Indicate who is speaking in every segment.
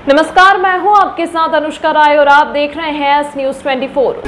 Speaker 1: नमस्कार, मैं हूं आपके साथ अनुष्का राय और आप देख रहे हैं एस न्यूज 24।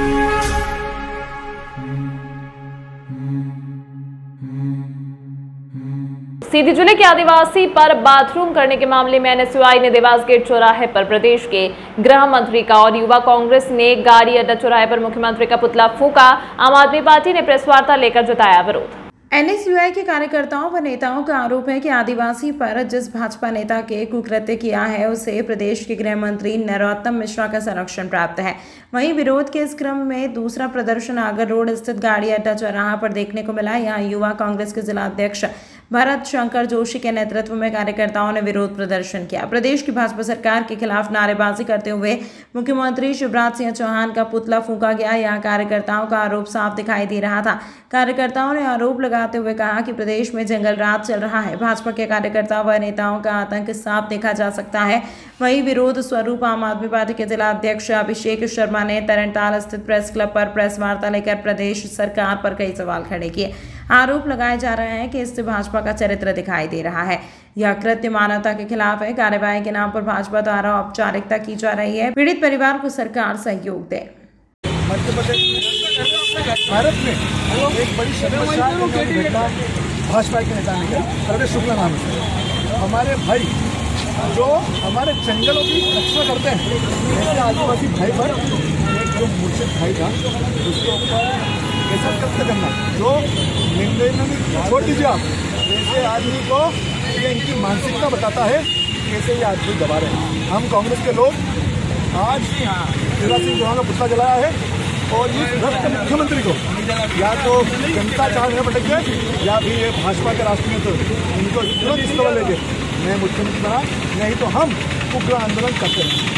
Speaker 1: सीधी जिले के आदिवासी पर बाथरूम करने के मामले में एनएसयूआई ने देवास गेट चौराहे पर प्रदेश के गृह मंत्री का और युवा कांग्रेस ने गाड़ी अड्डा चौराहे पर मुख्यमंत्री का पुतला फूंका। आम आदमी पार्टी ने प्रेस वार्ता लेकर जताया विरोध।
Speaker 2: एनएसयूआई के कार्यकर्ताओं व नेताओं का आरोप है कि आदिवासी पर जिस भाजपा नेता के कुकृत्य किया है उसे प्रदेश के गृह मंत्री नरोत्तम मिश्रा का संरक्षण प्राप्त है। वहीं विरोध के इस क्रम में दूसरा प्रदर्शन आगर रोड स्थित गाड़ी अड्डा चौराहा पर देखने को मिला। यहाँ युवा कांग्रेस के जिला अध्यक्ष भरत शंकर जोशी के नेतृत्व में कार्यकर्ताओं ने विरोध प्रदर्शन किया। प्रदेश की भाजपा सरकार के खिलाफ नारेबाजी करते हुए मुख्यमंत्री शिवराज सिंह चौहान का पुतला फूंका गया। यहाँ कार्यकर्ताओं का आरोप साफ दिखाई दे रहा था। कार्यकर्ताओं ने आरोप लगाते हुए कहा कि प्रदेश में जंगल राज चल रहा है। भाजपा के कार्यकर्ताओं व नेताओं का आतंक साफ देखा जा सकता है। वहीं विरोध स्वरूप आम आदमी पार्टी के जिला अध्यक्ष अभिषेक शर्मा ने तरनताल स्थित प्रेस क्लब पर प्रेस वार्ता लेकर प्रदेश सरकार पर कई सवाल खड़े किए। आरोप लगाए जा रहे हैं कि इससे भाजपा का चरित्र दिखाई दे रहा है। यह कृत्य मानवता के खिलाफ है। कार्यवाही के नाम पर भाजपा द्वारा औपचारिकता की जा रही है। पीड़ित परिवार को सरकार सहयोग दे।
Speaker 3: मध्य प्रदेश भारत में एक बड़ी समस्या भाजपा के नेता ने प्रवेश शुक्ला नाम से हमारे भाई जो हमारे जंगलों की रक्षा करते हैं, ऐसे आदिवासी भाई पर एक जो मुर्शिद भाई था उसके ऊपर ऐसा कृत्य करना जो छोड़ दीजिए आप, ऐसे आदमी को ये इनकी मानसिकता बताता है कैसे ये आदमी दबा रहे हैं। हम कांग्रेस के लोग आज शिवराज सिंह चौहान का पुतला जलाया है और इस भ्रष्ट मुख्यमंत्री को या तो जनता चाहे भटक गए या भी ये भाजपा के राष्ट्रीय नेता इनको तुरंत इसको लेके मैं मुख्यमंत्री बना, नहीं तो हम उग्र आंदोलन करते हैं।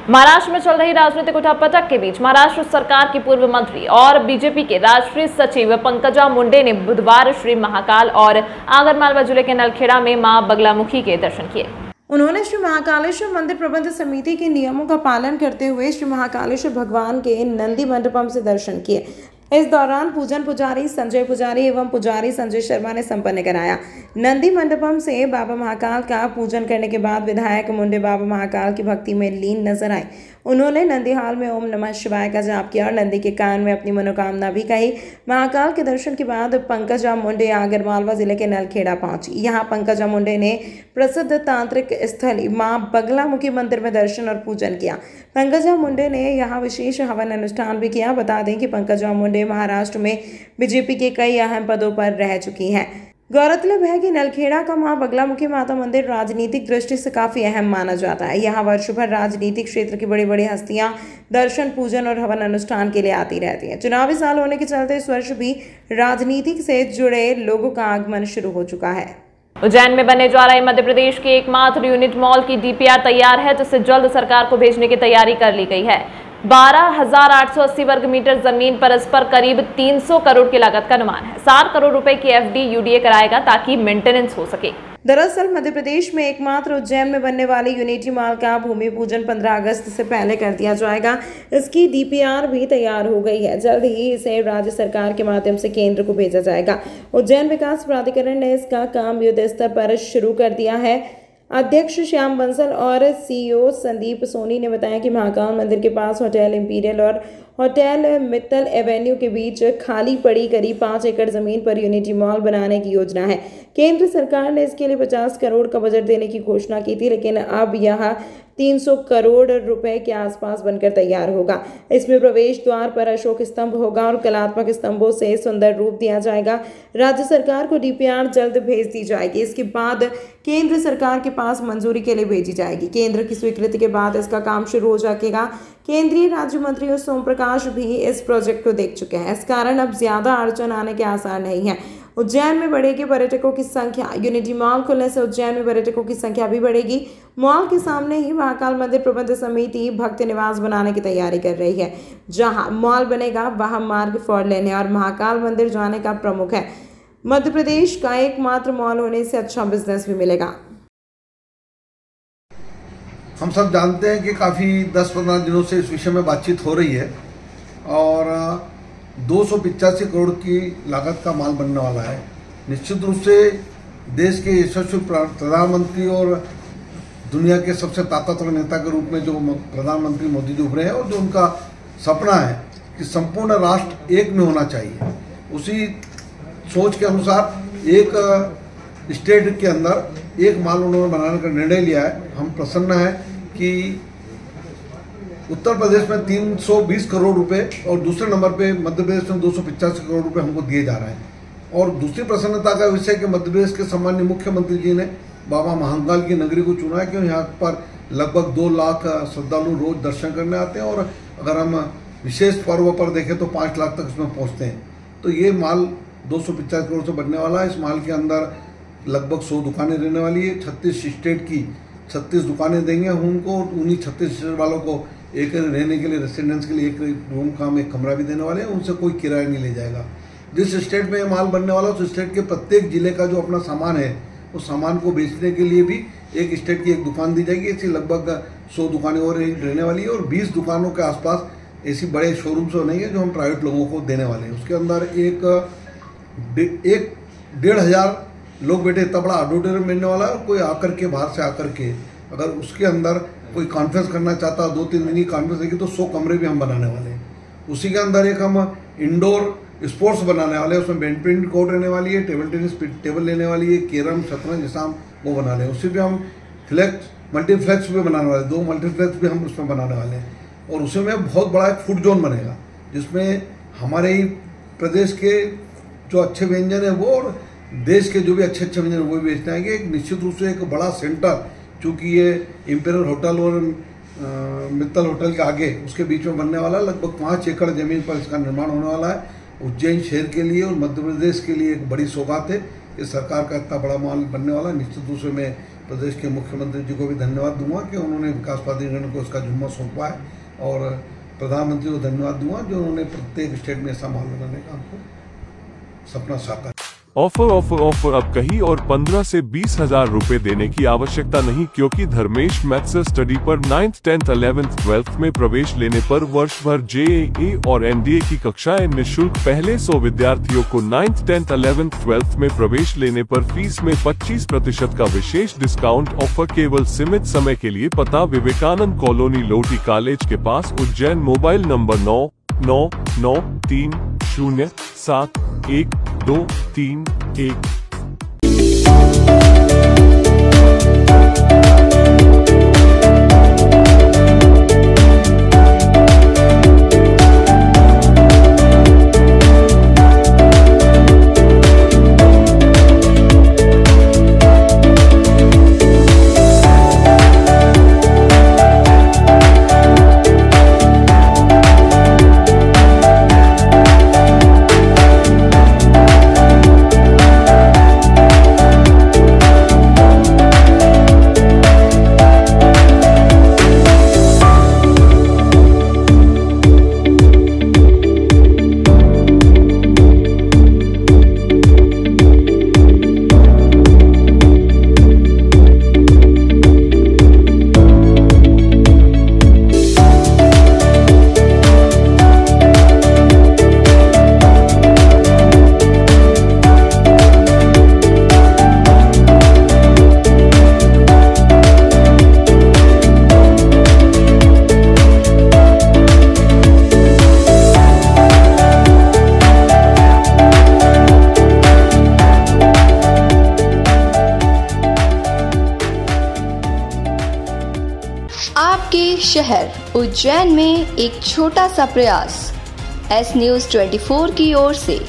Speaker 1: महाराष्ट्र में चल रही राजनीतिक उठापटक के बीच महाराष्ट्र सरकार की पूर्व मंत्री और बीजेपी के राष्ट्रीय सचिव पंकजा मुंडे ने बुधवार श्री महाकाल और आगरमालवा जिले के नलखेड़ा में मां बगलामुखी के दर्शन किए।
Speaker 2: उन्होंने श्री महाकालेश्वर मंदिर प्रबंध समिति के नियमों का पालन करते हुए श्री महाकालेश्वर भगवान के नंदी मंडपम से दर्शन किए। इस दौरान पूजन पुजारी संजय पुजारी एवं पुजारी संजय शर्मा ने संपन्न कराया। नंदी मंडपम से बाबा महाकाल का पूजन करने के बाद विधायक मुंडे बाबा महाकाल की भक्ति में लीन नजर आए। उन्होंने नंदी हाल में ओम नमः शिवाय का जाप किया और नंदी के कान में अपनी मनोकामना भी कही। महाकाल के दर्शन के बाद पंकजा मुंडे आगरमालवा जिले के नलखेड़ा पहुंची। यहाँ पंकजा मुंडे ने प्रसिद्ध तांत्रिक स्थल मां बगलामुखी मंदिर में दर्शन और पूजन किया। पंकजा मुंडे ने यहाँ विशेष हवन अनुष्ठान भी किया। बता दें कि पंकजा मुंडे महाराष्ट्र में बीजेपी के कई अहम पदों पर रह चुकी हैं। गौरतलब है कि नलखेड़ा का मां बगलामुखी माता मंदिर राजनीतिक दृष्टि से काफी अहम माना जाता है। यहाँ वर्षों भर राजनीतिक क्षेत्र की बड़ी बड़ी हस्तियां दर्शन पूजन और हवन अनुष्ठान के लिए आती रहती हैं। चुनावी साल होने के चलते इस वर्ष भी राजनीतिक से जुड़े लोगों का आगमन शुरू हो चुका है।
Speaker 1: उज्जैन में बनने जा रहे मध्य प्रदेश के एकमात्र यूनिट मॉल की डीपीआर तैयार है, जिसे जल्द सरकार को भेजने की तैयारी कर ली गई है। 12,880 वर्ग मीटर जमीन पर इस पर करीब 300 करोड़ की लागत का अनुमान है। 60 करोड़ रुपए की एफडी यूडीए कराएगा ताकि मेंटेनेंस हो सके।
Speaker 2: दरअसल मध्य प्रदेश में एकमात्र उज्जैन में बनने वाली यूनिटी मॉल का भूमि पूजन 15 अगस्त से पहले कर दिया जाएगा। इसकी डीपीआर भी तैयार हो गई है। जल्द ही इसे राज्य सरकार के माध्यम से केंद्र को भेजा जाएगा। उज्जैन विकास प्राधिकरण ने इसका काम युद्ध स्तर पर शुरू कर दिया है। अध्यक्ष श्याम बंसल और सीईओ संदीप सोनी ने बताया कि महाकाल मंदिर के पास होटल इंपीरियल और होटल मित्तल एवेन्यू के बीच खाली पड़ी करीब 5 एकड़ जमीन पर यूनिटी मॉल बनाने की योजना है। केंद्र सरकार ने इसके लिए 50 करोड़ का बजट देने की घोषणा की थी, लेकिन अब यह 300 करोड़ रुपए के आसपास बनकर तैयार होगा। इसमें प्रवेश द्वार पर अशोक स्तंभ होगा और कलात्मक स्तंभों से सुंदर रूप दिया जाएगा। राज्य सरकार को डीपीआर जल्द भेज दी जाएगी। इसके बाद केंद्र सरकार के पास मंजूरी के लिए भेजी जाएगी। केंद्र की स्वीकृति के बाद इसका काम शुरू हो जाएगा। केंद्रीय राज्य मंत्री सोम प्रकाश भी इस प्रोजेक्ट को देख चुके हैं। इस कारण अब ज्यादा अड़चन आने के आसार नहीं है। उज्जैन में बढ़ेगी पर्यटकों की संख्या। यूनिटी मॉल खुलने से उज्जैन में पर्यटकों की संख्या भी बढ़ेगी। मॉल के सामने ही महाकाल मंदिर प्रबंध समिति भक्त निवास बनाने की तैयारी कर रही है। जहां मॉल बनेगा वहां मार्ग 4 लेन है और महाकाल मंदिर जाने का प्रमुख है। मध्य प्रदेश का एकमात्र मॉल होने से अच्छा बिजनेस भी मिलेगा।
Speaker 4: हम सब जानते हैं कि काफ़ी 10-15 दिनों से इस विषय में बातचीत हो रही है और 285 करोड़ की लागत का माल बनने वाला है। निश्चित रूप से देश के यशस्वी प्रधानमंत्री और दुनिया के सबसे ताकतवर नेता के रूप में जो प्रधानमंत्री मोदी जी उभरे हैं और जो उनका सपना है कि संपूर्ण राष्ट्र एक में होना चाहिए, उसी सोच के अनुसार एक स्टेट के अंदर एक माल उन्होंने बनाने का निर्णय लिया है। हम प्रसन्न हैं कि उत्तर प्रदेश में 320 करोड़ रुपए और दूसरे नंबर पे मध्य प्रदेश में 285 करोड़ रुपए हमको दिए जा रहे हैं। और दूसरी प्रसन्नता का विषय कि मध्य प्रदेश के सम्माननीय मुख्यमंत्री जी ने बाबा महाकाल की नगरी को चुना है, क्योंकि यहाँ पर लगभग 2 लाख श्रद्धालु रोज दर्शन करने आते हैं और अगर हम विशेष पर्व पर देखें तो 5 लाख तक इसमें पहुँचते हैं। तो ये माल 250 करोड़ से बढ़ने वाला है। इस माल के अंदर लगभग 100 दुकानें रहने वाली है। 36 स्टेट की 36 दुकानें देंगे हम उनको, उन्हीं 36 स्टेट वालों को एक रहने के लिए, रेसिडेंट्स के लिए एक रूम का हम एक कमरा भी देने वाले हैं। उनसे कोई किराया नहीं ले जाएगा। जिस स्टेट में ये माल बनने वाला है उस स्टेट के प्रत्येक जिले का जो अपना सामान है उस सामान को बेचने के लिए भी एक स्टेट की एक दुकान दी जाएगी। ऐसी लगभग 100 दुकानें और रहने वाली है और 20 दुकानों के आसपास ऐसी बड़े शोरूम्स बनेंगे जो हम प्राइवेट लोगों को देने वाले हैं। उसके अंदर एक 1,500 लोग बैठे, इतना बड़ा ऑडिटोरियम मिलने वाला है। और कोई आकर के बाहर से आकर के अगर उसके अंदर कोई कॉन्फ्रेंस करना चाहता है, 2-3 दिन की कॉन्फ्रेंस रहेगी, तो 100 कमरे भी हम बनाने वाले हैं। उसी के अंदर एक हम इंडोर स्पोर्ट्स बनाने वाले हैं, उसमें बैडमिंटन कोर्ट रहने वाली है, टेबल टेनिस टेबल लेने वाली है, कैरम शतरंज जैसा हम वो बना रहे हैं। उसी पे हम मल्टीफ्लेक्स भी बनाने वाले, 2 मल्टीफ्लेक्स भी हम उसमें बनाने वाले हैं। और उसी में बहुत बड़ा एक फूड जोन बनेगा जिसमें हमारे ही प्रदेश के जो अच्छे व्यंजन है वो और देश के जो भी अच्छे अच्छे व्यंजन वो भी बेचते आएंगे। एक निश्चित रूप से एक बड़ा सेंटर, चूँकि ये इम्पेरियल होटल और मित्तल होटल के आगे उसके बीच में बनने वाला, लगभग 5 एकड़ जमीन पर इसका निर्माण होने वाला है। उज्जैन शहर के लिए और मध्य प्रदेश के लिए एक बड़ी सौगात है। इस सरकार का इतना बड़ा माल बनने वाला है। निश्चित रूप से मैं प्रदेश के मुख्यमंत्री जी को भी धन्यवाद दूंगा कि उन्होंने विकास प्राधिकरण को इसका जिम्मा सौंपा है, और प्रधानमंत्री को धन्यवाद दूंगा जो उन्होंने प्रत्येक स्टेट में ऐसा माल बनाने का हमको सपना साकार।
Speaker 5: ऑफर अब कहीं और 15 से 20 हजार रुपए देने की आवश्यकता नहीं, क्योंकि धर्मेश मैथ्स स्टडी पर 9th, 10th, 11th, 12th में प्रवेश लेने पर वर्ष भर JEE और NDA की कक्षाएं निःशुल्क। पहले 100 विद्यार्थियों को 9th, 10th, 11th, 12th में प्रवेश लेने पर फीस में 25% का विशेष डिस्काउंट। ऑफर केवल सीमित समय के लिए। पता विवेकानंद कॉलोनी, लोटी कॉलेज के पास, उज्जैन। Mobile number 9993071231।
Speaker 6: आपके शहर उज्जैन में एक छोटा सा प्रयास। एस न्यूज़ 24 की ओर से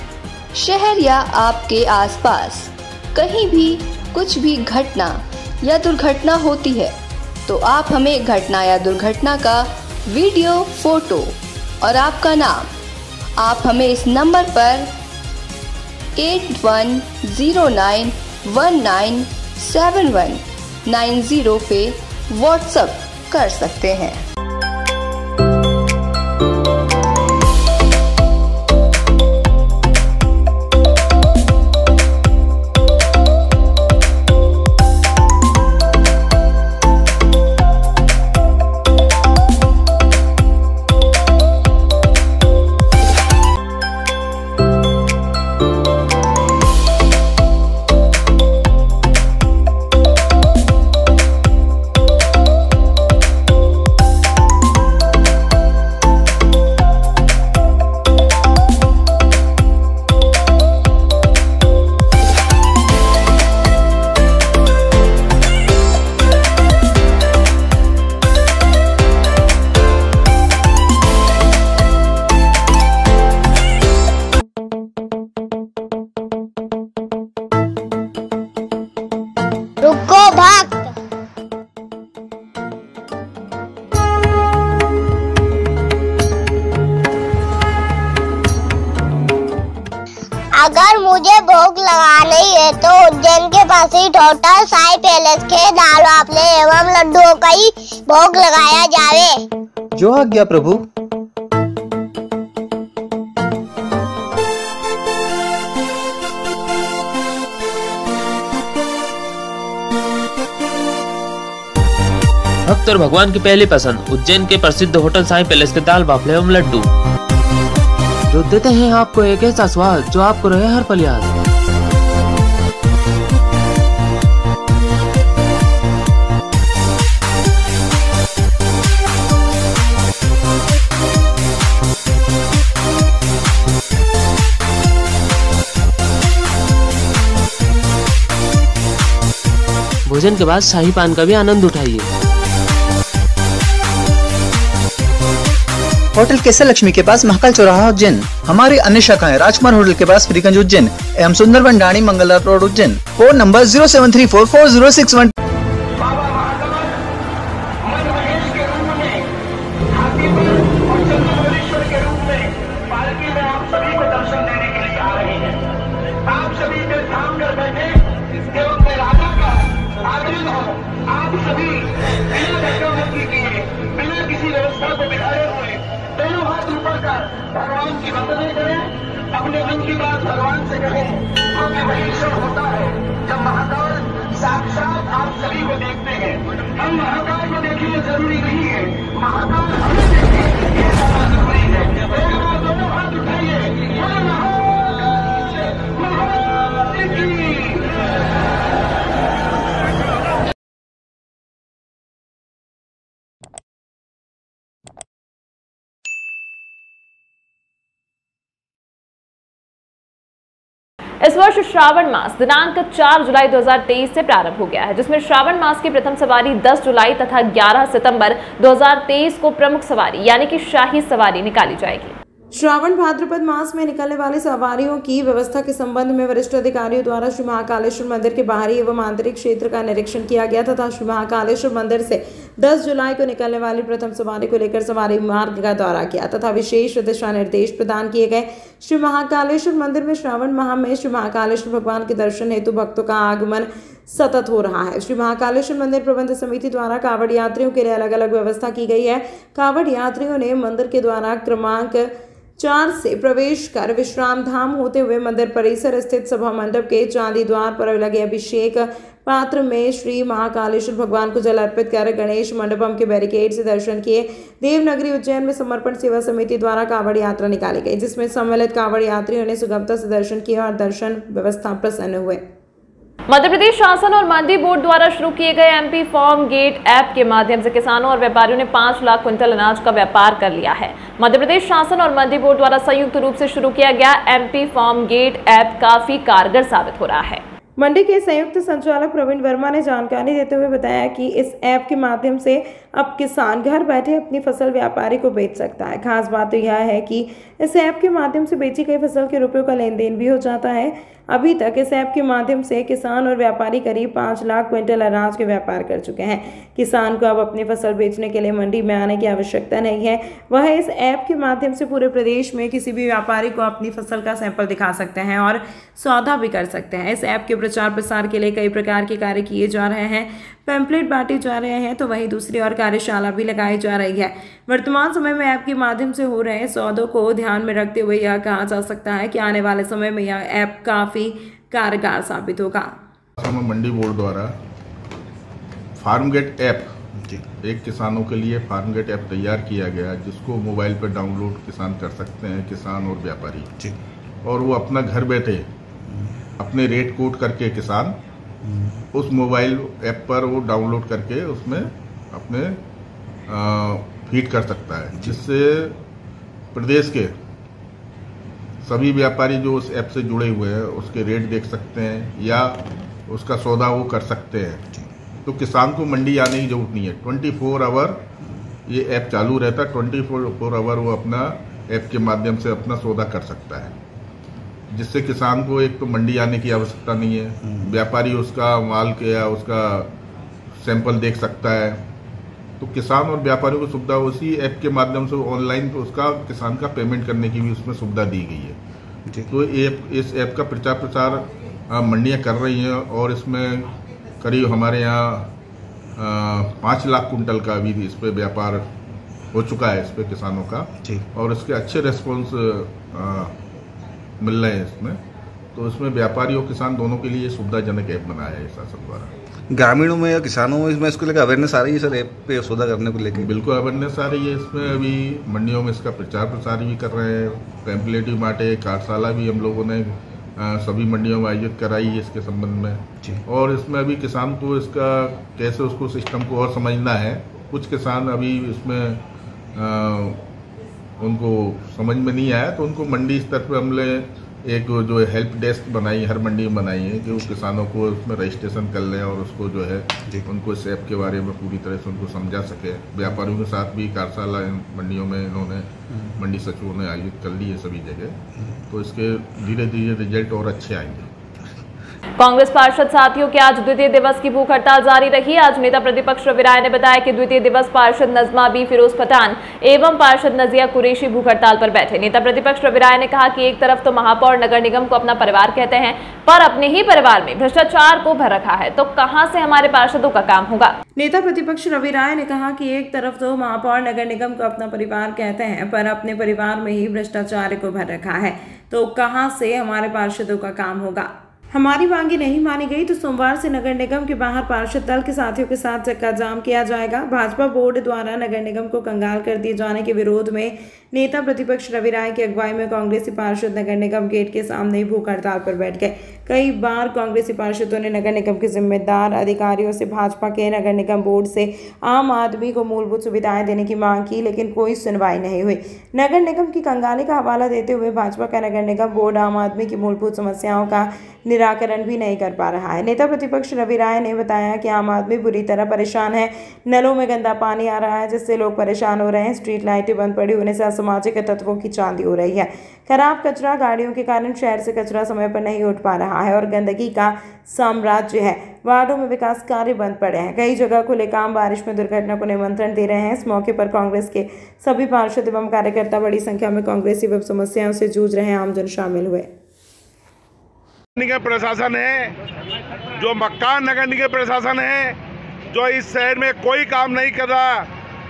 Speaker 6: शहर या आपके आसपास कहीं भी कुछ भी घटना या दुर्घटना होती है तो आप हमें घटना या दुर्घटना का वीडियो, फोटो और आपका नाम आप हमें इस नंबर पर 8109197190 पे व्हाट्सएप कर सकते हैं।
Speaker 7: अगर मुझे भोग लगानी है तो उज्जैन के पास ही होटल साई पैलेस के दाल बाफले एवं लड्डुओं का ही भोग लगाया जावे।
Speaker 8: जो आज्ञा प्रभु।
Speaker 9: भक्त और भगवान की पहली पसंद उज्जैन के प्रसिद्ध होटल साई पैलेस के दाल बाफले एवं लड्डू, जो देते हैं आपको एक ऐसा स्वाद जो आपको रहे हर पल याद। भोजन के बाद शाही पान का भी आनंद उठाइए।
Speaker 8: होटल केसर लक्ष्मी के पास महाकाल चौराहा उज्जैन। हमारी अन्य शाखाएं राजकुमार होटल के पास फ्रीगंज उज्जैन एवं सुंदरबन डाणी Mangla road Ujjain. Phone number 07344061।
Speaker 10: भगवान की वंदना करें, अपने मन की बात भगवान से कहें, क्योंकि वही क्षण होता है जब महाकाल साक्षात आप सभी को देखते हैं। हम महाकाल को देखिए जरूरी नहीं है, महाकाल हमें देखिए ये ज्यादा जरूरी है। दोनों हाथ उठाइए।
Speaker 1: इस वर्ष श्रावण मास दिनांक 4 जुलाई 2023 से प्रारंभ हो गया है, जिसमें श्रावण मास की प्रथम सवारी 10 जुलाई तथा 11 सितंबर 2023 को प्रमुख सवारी यानी कि शाही सवारी निकाली जाएगी।
Speaker 2: श्रावण भाद्रपद मास में निकलने वाली सवारियों की व्यवस्था के संबंध में वरिष्ठ अधिकारियों द्वारा श्री महाकालेश्वर मंदिर के बाहरी एवं आंतरिक क्षेत्र का निरीक्षण किया गया तथा श्री महाकालेश्वर मंदिर से 10 जुलाई को निकलने वाली प्रथम सवारी को लेकर सवारी मार्ग का दौरा किया तथा विशेष दिशा निर्देश प्रदान किए गए। श्री महाकालेश्वर मंदिर में श्रावण माह में श्री महाकालेश्वर भगवान के दर्शन हेतु भक्तों का आगमन सतत हो रहा है। श्री महाकालेश्वर मंदिर प्रबंध समिति द्वारा कावड़ यात्रियों के लिए अलग अलग व्यवस्था की गई है। कावड़ यात्रियों ने मंदिर के द्वारा क्रमांक 4 से प्रवेश कर विश्राम धाम होते हुए मंदिर परिसर स्थित सभा मंडप के चांदी द्वार पर लगे अभिषेक पात्र में श्री महाकालेश्वर भगवान को जल अर्पित कर गणेश मंडपम के बैरिकेड से दर्शन किए। देवनगरी उज्जैन में समर्पण सेवा समिति द्वारा कावड़ यात्रा निकाली गई, जिसमें सम्मिलित कावड़ यात्रियों ने सुगमता से दर्शन किया और दर्शन व्यवस्था प्रसन्न हुए।
Speaker 1: मध्य प्रदेश शासन और मंडी बोर्ड द्वारा शुरू किए गए एमपी फार्म गेट ऐप के माध्यम से किसानों और व्यापारियों ने 5 लाख क्विंटल अनाज का व्यापार कर लिया है। मध्य प्रदेश शासन और मंडी बोर्ड द्वारा संयुक्त रूप से शुरू किया गया एमपी फार्म गेट ऐप काफी कारगर साबित हो रहा है।
Speaker 2: मंडी के संयुक्त संचालक प्रवीण वर्मा ने जानकारी देते हुए बताया कि इस ऐप के माध्यम से अब किसान घर बैठे अपनी फसल व्यापारी को बेच सकता है। खास बात तो यह है कि इस ऐप के माध्यम से बेची गई फसल के रुपयों का लेन देन भी हो जाता है। अभी तक इस ऐप के माध्यम से किसान और व्यापारी करीब 5 लाख क्विंटल अनाज के व्यापार कर चुके हैं। किसान को अब अपनी फसल बेचने के लिए मंडी में आने की आवश्यकता नहीं है। वह इस ऐप के माध्यम से पूरे प्रदेश में किसी भी व्यापारी को अपनी फसल का सैंपल दिखा सकते हैं और सौदा भी कर सकते हैं। इस ऐप के प्रचार प्रसार के लिए कई प्रकार के कार्य किए जा रहे हैं, पैम्पलेट बांटे जा रहे हैं, तो वहीं दूसरी और कार्यशाला भी लगाई जा रही है। वर्तमान समय में ऐप के माध्यम से हो रहे सौदों को ध्यान में रखते हुए यह कहा जा सकता है कि आने वाले समय में यह ऐप काफ़ी कारगर साबित होगा।
Speaker 11: मंडी बोर्ड द्वारा फार्म गेट ऐप एक किसानों के लिए फार्म गेट ऐप तैयार किया गया, जिसको मोबाइल पर डाउनलोड किसान कर सकते हैं, किसान और व्यापारी, और वो अपना घर बैठे अपने रेट कोट करके किसान उस मोबाइल ऐप पर वो डाउनलोड करके उसमें अपने फीड कर सकता है, जिससे प्रदेश के सभी व्यापारी जो उस ऐप से जुड़े हुए हैं उसके रेट देख सकते हैं या उसका सौदा वो कर सकते हैं। तो किसान को मंडी आने की जरूरत नहीं है, 24 आवर ये ऐप चालू रहता है, 24 आवर वो अपना ऐप के माध्यम से अपना सौदा कर सकता है, जिससे किसान को एक तो मंडी आने की आवश्यकता नहीं है, व्यापारी उसका माल के या उसका सैंपल देख सकता है। तो किसान और व्यापारियों को सुविधा उसी ऐप के माध्यम से ऑनलाइन तो उसका किसान का पेमेंट करने की भी उसमें सुविधा दी गई है। तो इस ऐप का प्रचार प्रसार मंडियां कर रही हैं और इसमें करीब हमारे यहाँ 5 लाख कुंटल का अभी इस पे व्यापार हो चुका है, इस पे किसानों का, और इसके अच्छे रेस्पॉन्स मिल रहे हैं इसमें। तो इसमें व्यापारी और किसान दोनों के लिए सुविधाजनक ऐप बनाया है शासन द्वारा।
Speaker 12: ग्रामीणों में या किसानों में इसमें इसको लेकर अवेयरनेस आ रही है सर, ऐप पे सौदा करने को लेकर?
Speaker 11: बिल्कुल अवेयरनेस आ रही है इसमें। अभी मंडियों में इसका प्रचार प्रसार भी कर रहे हैं, पैम्पलेट भी बांटे, कार्यशाला भी हम लोगों ने सभी मंडियों में आयोजित कराई है इसके संबंध में। और इसमें अभी किसान को इसका कैसे उसको सिस्टम को और समझना है, कुछ किसान अभी इसमें उनको समझ में नहीं आया, तो उनको मंडी स्तर पर हमने एक जो हेल्प डेस्क बनाई, हर मंडी में बनाई है कि वो किसानों को उसमें रजिस्ट्रेशन कर लें और उसको जो है उनको इस ऐप के बारे में पूरी तरह से उनको समझा सके। व्यापारियों के साथ भी कार्यशाला मंडियों में इन्होंने मंडी सचिवों ने आयोजित कर ली है सभी जगह, तो इसके धीरे धीरे रिजल्ट और अच्छे आएंगे।
Speaker 1: कांग्रेस पार्षद साथियों की आज द्वितीय दिवस की भूख हड़ताल जारी रही। आज नेता प्रतिपक्ष रवि राय ने बताया कि द्वितीय दिवस पार्षद नजमा बी फिरोज पठान एवं पार्षद नजिया कुरैशी भूख हड़ताल पर बैठे। नेता प्रतिपक्ष रवि राय ने कहा कि एक तरफ तो महापौर नगर निगम को अपना परिवार कहते हैं, पर अपने ही परिवार में भ्रष्टाचार को भर रखा है, तो कहां से हमारे पार्षदों का काम होगा।
Speaker 2: नेता प्रतिपक्ष रवि राय ने कहा कि एक तरफ तो महापौर नगर निगम को अपना परिवार कहते हैं, पर अपने परिवार में ही भ्रष्टाचार को भर रखा है, तो कहां से हमारे पार्षदों का काम होगा। हमारी मांगे नहीं मानी गई तो सोमवार से नगर निगम के बाहर पार्षद दल के साथियों के साथ चक्का जाम किया जाएगा। भाजपा बोर्ड द्वारा नगर निगम को कंगाल कर दिए जाने के विरोध में नेता प्रतिपक्ष रवि राय की अगुवाई में कांग्रेसी पार्षद नगर निगम गेट के सामने ही भूख हड़ताल पर बैठ गए। कई बार कांग्रेसी पार्षदों ने नगर निगम के जिम्मेदार अधिकारियों से भाजपा के नगर निगम बोर्ड से आम आदमी को मूलभूत सुविधाएं देने की मांग की, लेकिन कोई सुनवाई नहीं हुई। नगर निगम की कंगाली का हवाला देते हुए भाजपा का नगर निगम बोर्ड आम आदमी की मूलभूत समस्याओं का निराकरण भी नहीं कर पा रहा है। नेता प्रतिपक्ष रवि राय ने बताया कि आम आदमी बुरी तरह परेशान है। नलों में गंदा पानी आ रहा है जिससे लोग परेशान हो रहे हैं। स्ट्रीट लाइटें बंद पड़ी होने से असामाजिक तत्वों की चांदी हो रही है। खराब कचरा गाड़ियों के कारण शहर से कचरा समय पर नहीं उठ पा रहा है और गंदगी का साम्राज्य है। वार्डों में विकास कार्य बंद पड़े हैं। कई जगह खुले काम बारिश में दुर्घटना को निमंत्रण दे रहे हैं। इस मौके पर कांग्रेस के सभी पार्षद एवं कार्यकर्ता बड़ी संख्या में कांग्रेसी विभिन्न समस्याओं से जूझ रहे आमजन शामिल हुए।
Speaker 3: निगम प्रशासन है, जो मक्कान नगर निगम प्रशासन है, जो इस शहर में कोई काम नहीं कर रहा,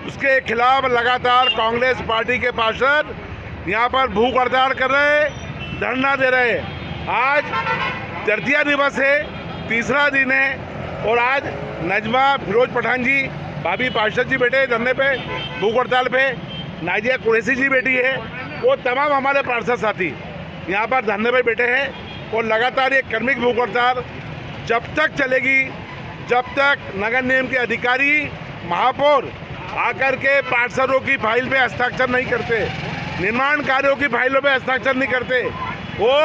Speaker 3: उसके खिलाफ लगातार कांग्रेस पार्टी के पार्षद यहाँ पर भूख हड़ताल कर रहे, धरना दे रहे। आज तृतीय दिवस है, तीसरा दिन है, और आज नजमा फिरोज पठान जी भाभी पार्षद जी बैठे धरने पे, भूख हड़ताल पे, नाजिया कुरैशी जी बैठी है, वो तमाम हमारे पार्षद साथी यहाँ पर धरने पे बैठे हैं। और लगातार ये कर्मिक भूख हड़ताल जब तक चलेगी जब तक नगर निगम के अधिकारी महापौर आकर के पार्षदों की फाइल पे हस्ताक्षर नहीं करते, निर्माण कार्यों की फाइलों पे हस्ताक्षर नहीं करते। वो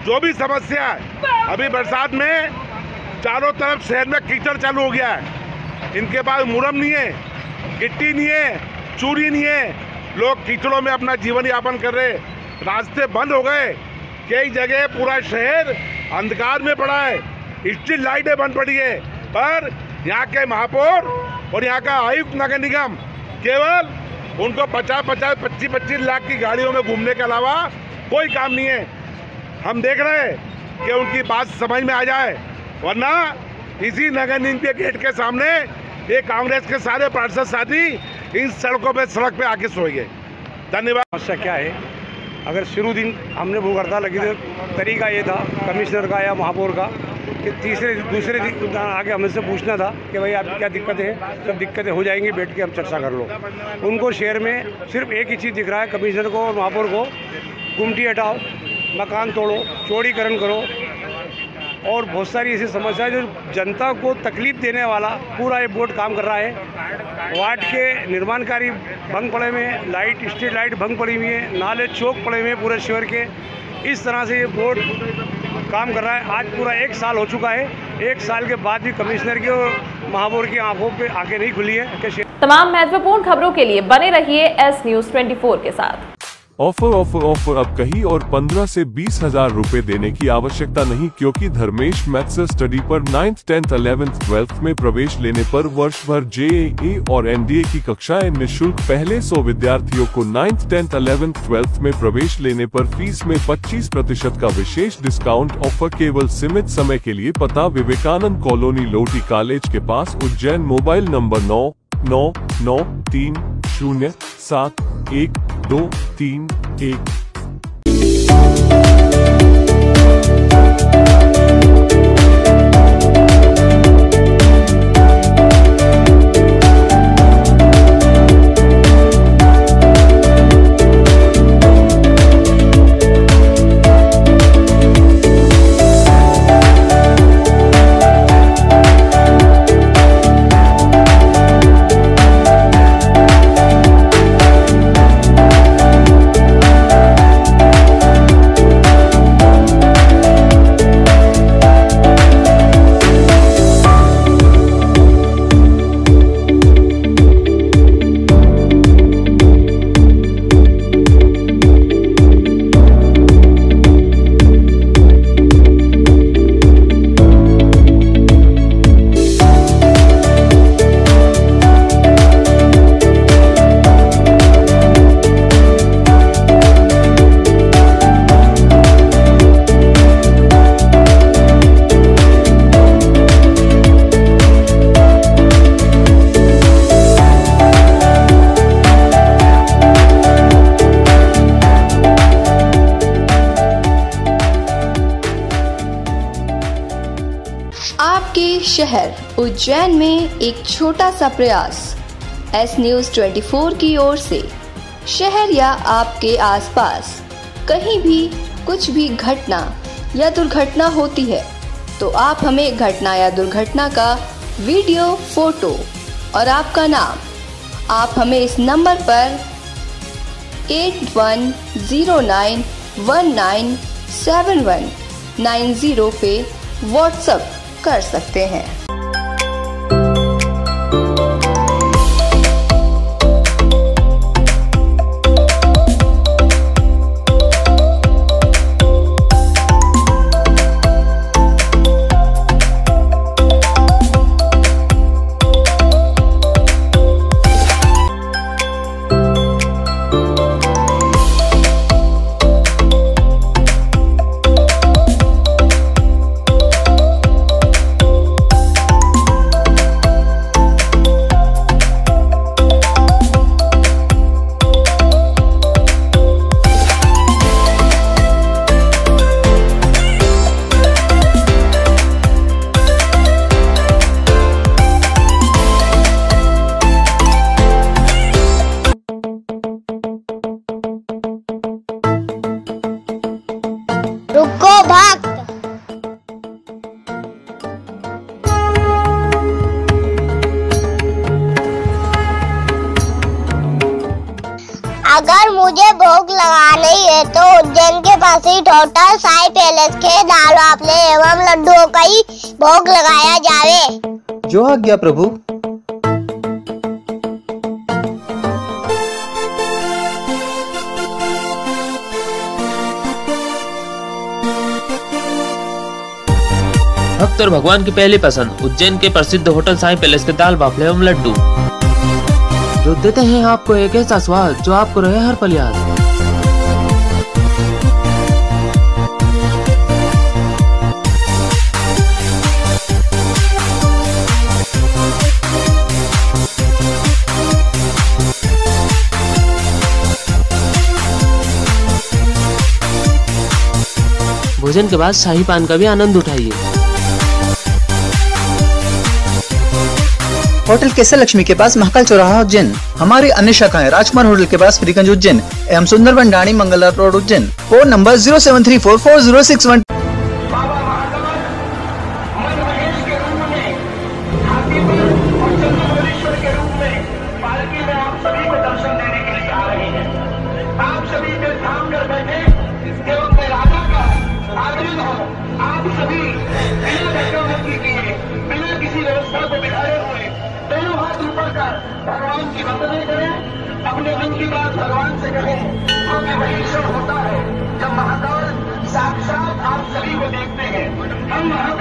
Speaker 3: जो भी समस्या है, अभी बरसात में चारों तरफ शहर में कीचड़ चालू हो गया है, इनके पास मुरम नहीं है, गिट्टी नहीं है, चूड़ी नहीं है, लोग कीचड़ों में अपना जीवन यापन कर रहे, रास्ते बंद हो गए, कई जगह पूरा शहर अंधकार में पड़ा है, स्ट्रीट लाइटें बंद पड़ी है। पर यहाँ के महापौर और यहाँ का आयुक्त नगर निगम केवल उनको 50-25 लाख की गाड़ियों में घूमने के अलावा कोई काम नहीं है। हम देख रहे हैं कि उनकी बात समझ में आ जाए, वरना इसी नगर निगम के गेट के सामने ये कांग्रेस के सारे पार्षद साथी इन सड़कों पे सड़क पे आके सोएंगे। धन्यवाद।
Speaker 13: समस्या क्या है? अगर शुरू दिन हमने भूख हड़ताल लगी तो तरीका ये था कमिश्नर का या महापौर का कि दूसरे दिन आके हमसे पूछना था कि भाई आपकी क्या दिक्कतें हैं, सब दिक्कतें हो जाएंगी, बैठ के हम चर्चा कर लो। उनको शहर में सिर्फ एक ही चीज़ दिख रहा है कमिश्नर को और महापौर को, गुमटी हटाओ, मकान तोड़ो, चौड़ीकरण करो, और बहुत सारी ऐसी समस्या है जो जनता को तकलीफ देने वाला पूरा ये बोर्ड काम कर रहा है। वार्ड के निर्माण कार्य भंग पड़े हुए हैं, लाइट स्ट्रीट लाइट भंग पड़ी हुई है, नाले चौक पड़े हुए हैं पूरे शहर के। इस तरह से ये बोर्ड काम कर रहा है। आज पूरा 1 साल हो चुका है, 1 साल के बाद भी कमिश्नर की और महापौर की आंखों पे आंखें नहीं खुली है।
Speaker 1: तमाम महत्वपूर्ण खबरों के लिए बने रहिए एस न्यूज़ 24 के साथ।
Speaker 5: ऑफर अब कहीं और 15 से 20,000 रुपए देने की आवश्यकता नहीं, क्योंकि धर्मेश मैथ्स स्टडी पर 9th 10th 11th 12th में प्रवेश लेने पर वर्ष भर JEE और NDA की कक्षाएं निःशुल्क। पहले 100 विद्यार्थियों को 9th 10th 11th 12th में प्रवेश लेने पर फीस में 25% का विशेष डिस्काउंट ऑफर केवल सीमित समय के लिए। पता विवेकानंद कॉलोनी, लोटी कॉलेज के पास, उज्जैन। Mobile number 9993071231।
Speaker 6: आपके शहर उज्जैन में एक छोटा सा प्रयास। एस न्यूज़ 24 की ओर से शहर या आपके आसपास कहीं भी कुछ भी घटना या दुर्घटना होती है तो आप हमें घटना या दुर्घटना का वीडियो, फोटो और आपका नाम आप हमें इस नंबर पर 8109197190 पे व्हाट्सएप कर सकते हैं।
Speaker 7: रुको भक्त, अगर मुझे भोग लगाना ही है तो उज्जैन के पास ही होटल साई पैलेस के दाल बाफले एवं लड्डुओं का ही भोग लगाया जावे।
Speaker 8: जो आज्ञा प्रभु।
Speaker 9: भक्त और भगवान की पहली पसंद उज्जैन के प्रसिद्ध होटल साई पैलेस के दाल बाफले एवं लड्डू, जो देते हैं आपको एक ऐसा स्वाद जो आपको रहे हर पल याद। भोजन के बाद शाही पान का भी आनंद उठाइए।
Speaker 8: होटल केसर लक्ष्मी के पास, महाकाल चौराहा, उज्जैन। हमारी अन्य शाखाएं राजकुमार होटल के पास, फ्रीगंज, उज्जैन एवं सुंदरबन डाणी, मंगलवार रोड, उज्जैन। Phone number 07344061।
Speaker 10: भगवान की वंदना करें, अपने मन की बात भगवान से कहें, क्योंकि वही हम वहाँ